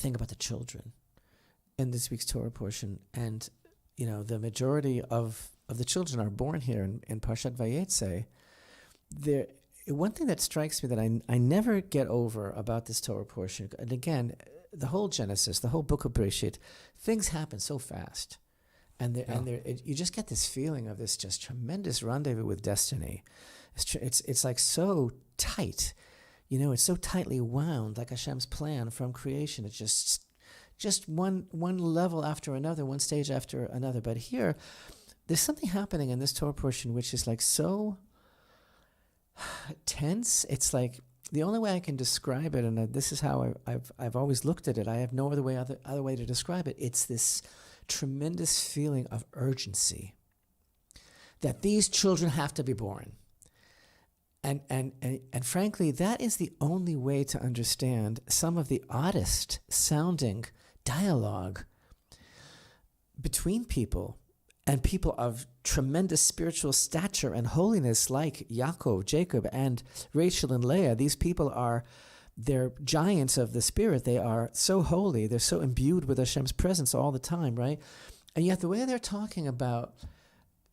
thing about the children in this week's Torah portion. And, the majority of the children are born here in Parashat Vayetze. One thing that strikes me that I never get over about this Torah portion, and again, the whole Genesis, the whole book of Bereshit, things happen so fast. You just get this feeling of this just tremendous rendezvous with destiny. It's like so tight, it's so tightly wound, like Hashem's plan from creation. It's just one level after another, one stage after another. But here, there's something happening in this Torah portion which is like so tense. It's like the only way I can describe it, and this is how I've always looked at it. I have no other way to describe it. It's this tremendous feeling of urgency that these children have to be born. And frankly, that is the only way to understand some of the oddest sounding dialogue between people and people of tremendous spiritual stature and holiness like Yaakov, Jacob, and Rachel and Leah. These people they're giants of the spirit. They are so holy. They're so imbued with Hashem's presence all the time, right? And yet the way they're talking about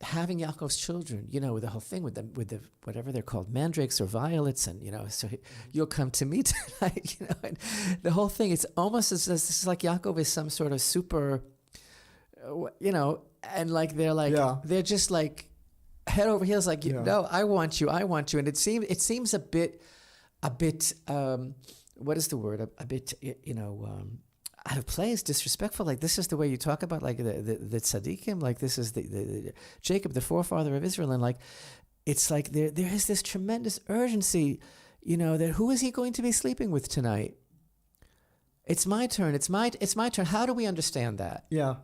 having Yaakov's children, with the whole thing with the whatever they're called, mandrakes or violets, and so you'll come to me tonight, and the whole thing. It's almost as this is like Yaakov is some sort of super, and like they're just like head over heels, like no, I want you, and it seems a bit, what is the word? A bit, out of place, disrespectful. Like this is the way you talk about like the tzaddikim. Like this is the Jacob, the forefather of Israel, and like it's like there is this tremendous urgency, that who is he going to be sleeping with tonight? It's my turn. It's my turn. How do we understand that? Yeah,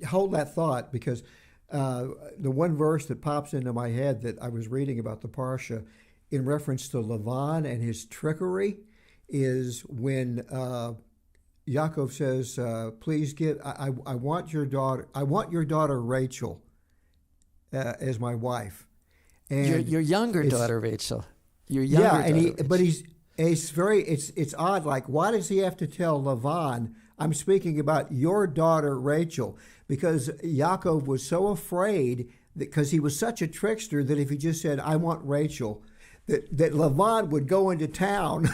hold that thought, because the one verse that pops into my head that I was reading about the parsha in reference to Lavan and his trickery is when Yaakov says, "Please I want your daughter Rachel as my wife." And your younger daughter Rachel. Your younger daughter. But it's odd. Like, why does he have to tell Lavan, "I'm speaking about your daughter Rachel"? Because Yaakov was so afraid because he was such a trickster that if he just said, "I want Rachel," that Lavan would go into town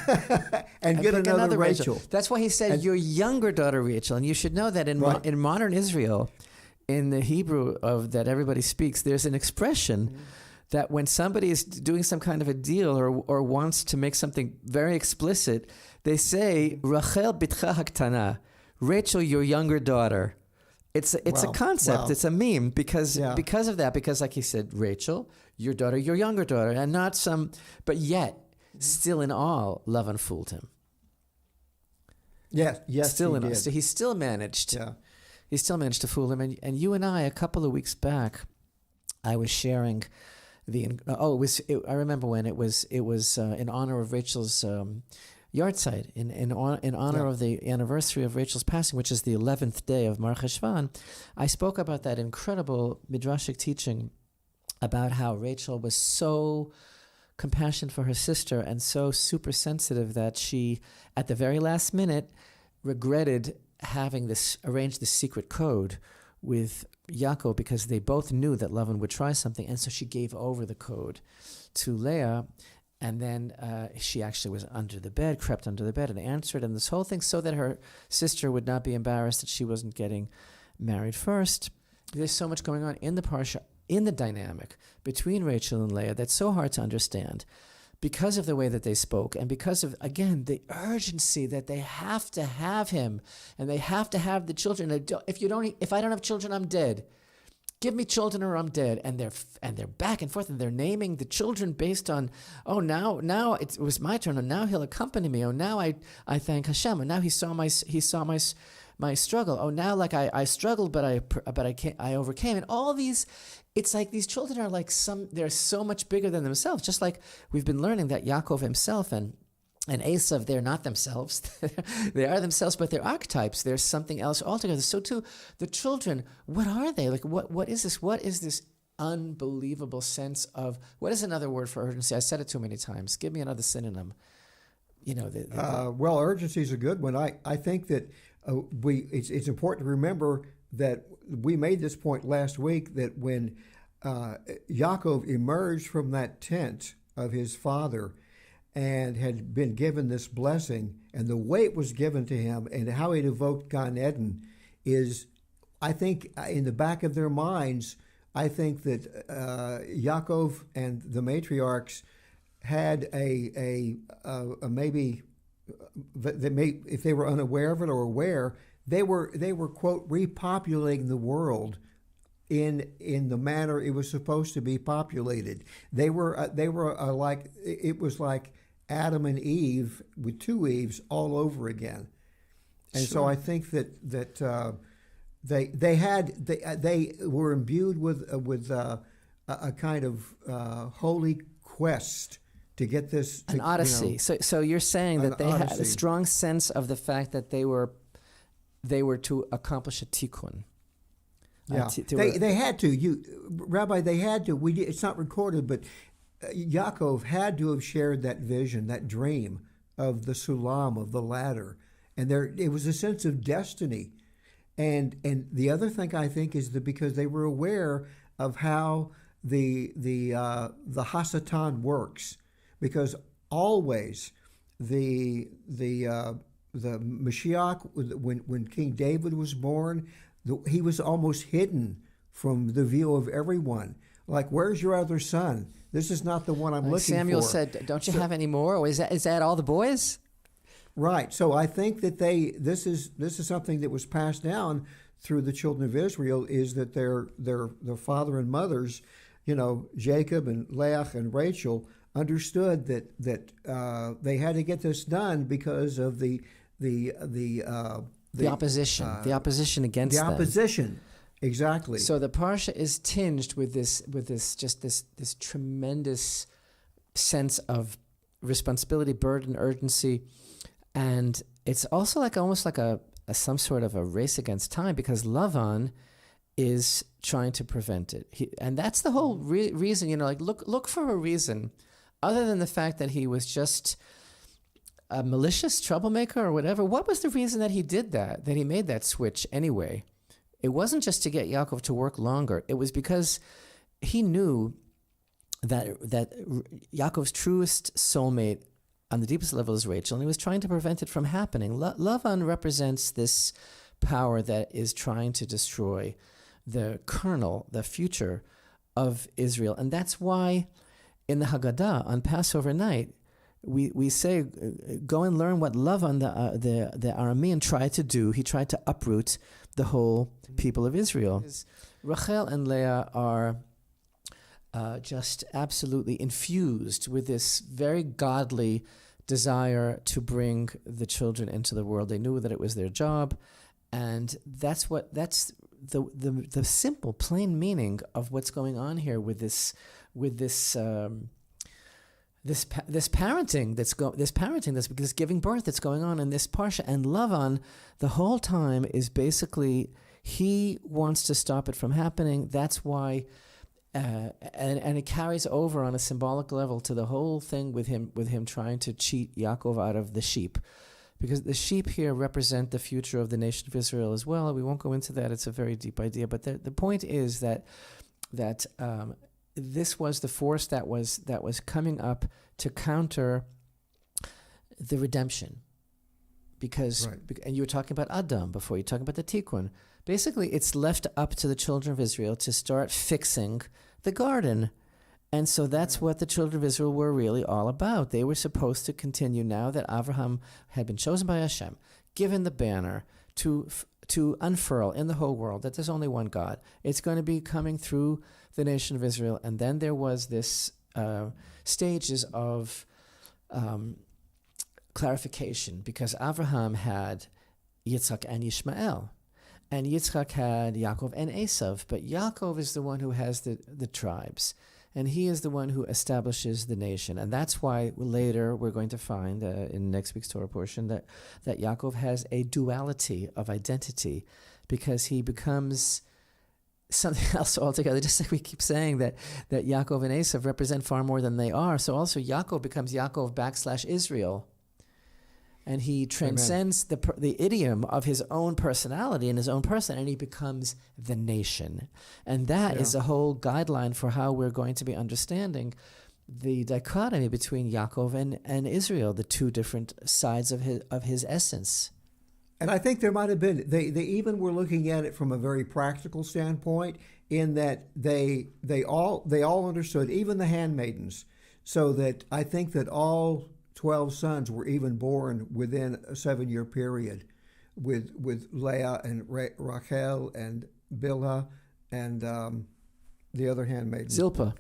and get another Rachel. That's why he said, your younger daughter Rachel. And you should know that in modern Israel, in the Hebrew that everybody speaks, there's an expression that when somebody is doing some kind of a deal or wants to make something very explicit, they say, Rachel bitcha haktana, Rachel, your younger daughter. It's a concept. Wow. It's a meme because of that. Because like he said, Rachel, your daughter, your younger daughter, and not some. But yet, still in all, Lavan fooled him. Yes, still in all. So he still managed. Yeah. He still managed to fool him. And you and I, a couple of weeks back, I was sharing I remember when it was in honor of Rachel's yahrzeit, in honor of the anniversary of Rachel's passing, which is the 11th day of Mar Cheshvan. I spoke about that incredible midrashic teaching about how Rachel was so compassionate for her sister and so super sensitive that she, at the very last minute, regretted having arranged this secret code with Yaakov because they both knew that Lavan would try something, and so she gave over the code to Leah. And then she actually was crept under the bed and answered, and this whole thing so that her sister would not be embarrassed that she wasn't getting married first. There's so much going on in the parsha, in the dynamic between Rachel and Leah that's so hard to understand because of the way that they spoke and because of, again, the urgency that they have to have him and they have to have the children. If I don't have children, I'm dead. Give me children or I'm dead. And they're back and forth and they're naming the children based on, now it was my turn, and now he'll accompany me. Oh, now I thank Hashem, and now he saw my struggle. Oh, now like I struggled, but I overcame. And all these, it's like these children are like they're so much bigger than themselves. Just like we've been learning that Yaakov himself and Esav, they're not themselves. They are themselves, but they're archetypes. There's something else altogether. So too, the children, what are they? Like, what is this? What is this unbelievable sense of, what is another word for urgency? I said it too many times. Give me another synonym. Well, urgency is a good one. I think that it's important to remember that we made this point last week, that when Yaakov emerged from that tent of his father and had been given this blessing, and the way it was given to him and how it evoked Gan Eden is, I think, in the back of their minds, I think that Yaakov and the matriarchs had a maybe, if they were unaware of it or aware, they were quote repopulating the world in the manner it was supposed to be populated. They were like, it was like Adam and Eve with two Eves all over again. And Sure. so I think that they were imbued with a kind of holy quest to get this, an odyssey. So you're saying that they had a odyssey. strong sense of the fact that they were to accomplish a tikkun. Yeah, they had to. Rabbi, they had to. It's not recorded, but Yaakov had to have shared that vision, that dream of the sulam, of the ladder, and it was a sense of destiny. And the other thing I think is that because they were aware of how the Hasatan works, because always the Mashiach, when King David was born, he was almost hidden from the view of everyone. Like, where's your other son? This is not the one I'm looking Samuel for. said, "Don't you have any more? Or is that all the boys?" Right. So I think that this is something that was passed down through the children of Israel, is that their father and mothers, Jacob and Leah and Rachel, understood that they had to get this done because of the opposition, the opposition against them. opposition. Exactly. So the parsha is tinged with this tremendous sense of responsibility, burden, urgency, and it's also almost like some sort of a race against time, because Lavan is trying to prevent it. And that's the whole reason. Look for a reason other than the fact that he was just a malicious troublemaker or whatever. What was the reason that he did that he made that switch anyway? It wasn't just to get Yaakov to work longer. It was because he knew that Yaakov's truest soulmate on the deepest level is Rachel, and he was trying to prevent it from happening. Lavan represents this power that is trying to destroy the kernel, the future of Israel. And that's why in the Haggadah on Passover night, we say, go and learn what Lavan, the Aramean, tried to do. He tried to uproot the whole people of Israel. Rachel and Leah are just absolutely infused with this very godly desire to bring the children into the world. They knew that it was their job, and that's the simple, plain meaning of what's going on here with this parenting this giving birth that's going on in this parsha. And Lavan the whole time is basically, he wants to stop it from happening. That's why, and it carries over on a symbolic level to the whole thing with him trying to cheat Yaakov out of the sheep, because the sheep here represent the future of the nation of Israel as well. We won't go into that; it's a very deep idea. But the point is that this was the force that was coming up to counter the redemption, because and you were talking about Adam before. You're talking about the Tikkun. Basically, it's left up to the children of Israel to start fixing the garden, and so that's what the children of Israel were really all about. They were supposed to continue, now that Abraham had been chosen by Hashem, given the banner to unfurl in the whole world that there's only one God. It's going to be coming through the nation of Israel. And then there was this stages of clarification, because Abraham had Yitzchak and Yishmael, and Yitzchak had Yaakov and Esav, but Yaakov is the one who has the tribes, and he is the one who establishes the nation. And that's why later we're going to find in next week's Torah portion that Yaakov has a duality of identity, because he becomes something else altogether. Just like we keep saying that Yaakov and Esav represent far more than they are, so also Yaakov becomes Yaakov / Israel. and he transcends the idiom of his own personality and his own person, and he becomes the nation. And that is a whole guideline for how we're going to be understanding the dichotomy between Yaakov and Israel, the two different sides of his essence. And I think there might have been, they even were looking at it from a very practical standpoint, in that they all understood, even the handmaidens, so that I think that all 12 sons were even born within a 7-year period, with Leah and Rachel and Bilhah and the other handmaiden. Zilpah.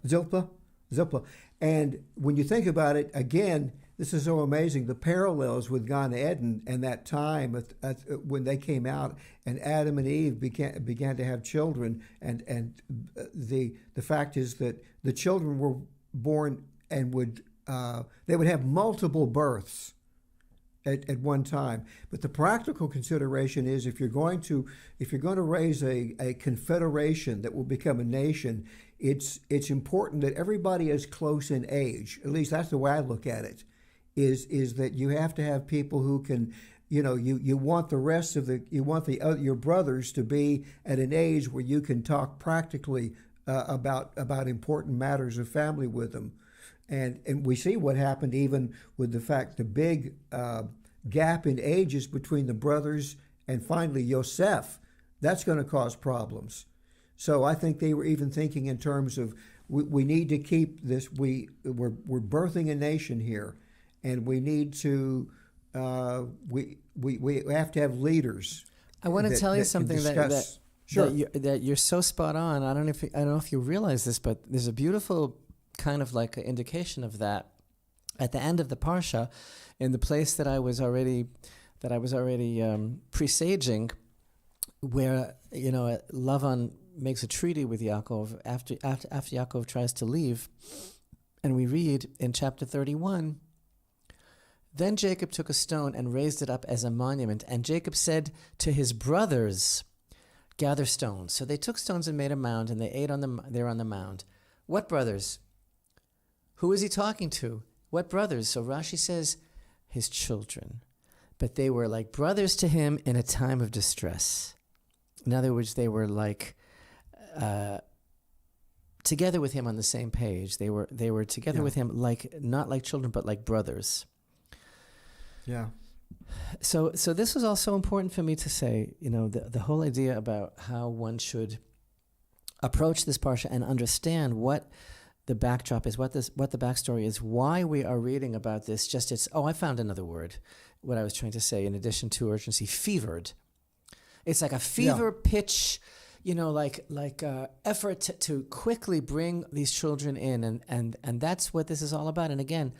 And when you think about it, again, this is so amazing, the parallels with Gan Eden and that time when they came out and Adam and Eve began to have children, and the fact is that the children were born and they would have multiple births at one time. But the practical consideration is, if you're going to raise a confederation that will become a nation, it's important that everybody is close in age. At least that's the way I look at it. Is that you have to have people who can, you want the rest of your brothers to be at an age where you can talk practically about important matters of family with them. And we see what happened even with the big gap in ages between the brothers, and finally Yosef. That's going to cause problems. So I think they were even thinking in terms of, we need to keep this. We're birthing a nation here, and we need to we have to have leaders. I want to tell you something Sure. that you're so spot on. I don't know if you realize this, but there's a beautiful kind of like an indication of that at the end of the parsha, in the place that I was already presaging, where Lavan makes a treaty with Yaakov after Yaakov tries to leave, and we read in chapter 31. Then Jacob took a stone and raised it up as a monument, and Jacob said to his brothers, "Gather stones." So they took stones and made a mound, and they ate on the mound. What brothers? Who is he talking to? What brothers? So Rashi says, his children. But they were like brothers to him in a time of distress. In other words, they were like together with him on the same page. They were together with him, not like children, but like brothers. Yeah. So this was also important for me to say, the whole idea about how one should approach this parsha and understand what the backdrop is, what the backstory is, why we are reading about this. I found another word. What I was trying to say, in addition to urgency, fevered. It's like a fever pitch, effort to quickly bring these children in, and that's what this is all about. And again,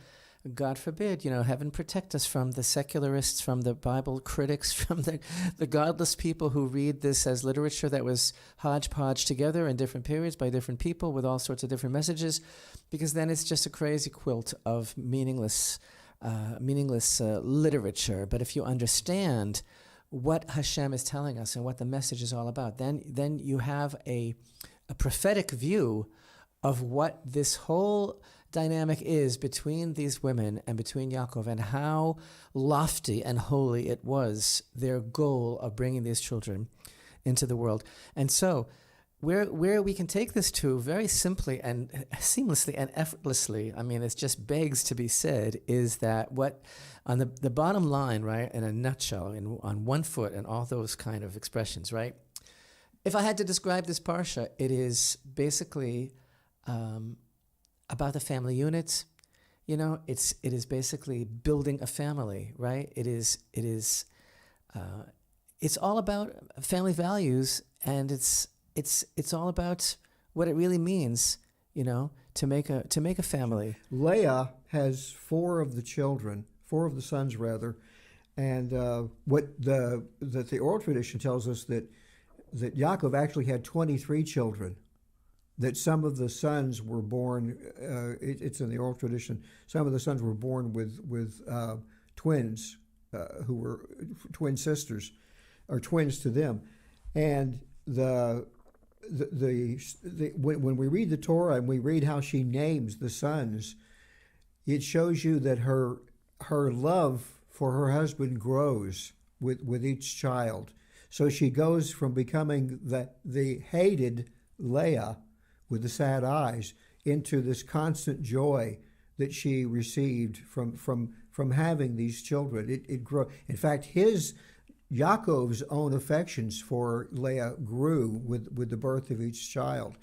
God forbid, heaven protect us from the secularists, from the Bible critics, from the godless people who read this as literature that was hodgepodge together in different periods by different people with all sorts of different messages, because then it's just a crazy quilt of meaningless literature. But if you understand what Hashem is telling us and what the message is all about, then you have a prophetic view of what this whole dynamic is between these women and between Yaakov, and how lofty and holy it was, their goal of bringing these children into the world. And so where we can take this to very simply and seamlessly and effortlessly, it just begs to be said, is that what on the bottom line, right, in a nutshell, on one foot, and all those kind of expressions, right? If I had to describe this parsha, it is basically about the family unit. It is basically building a family, right? It's all about family values, and it's all about what it really means, to make a family. Leah has four of the sons rather, and the oral tradition tells us that Yaakov actually had 23 children. That some of the sons were born, it's in the oral tradition, some of the sons were born with twins, who were twin sisters, or twins to them. And when we read the Torah and we read how she names the sons, it shows you that her love for her husband grows with each child. So she goes from becoming the hated Leah with the sad eyes into this constant joy that she received from having these children. It grew. In fact, Yaakov's own affections for Leah grew with the birth of each child.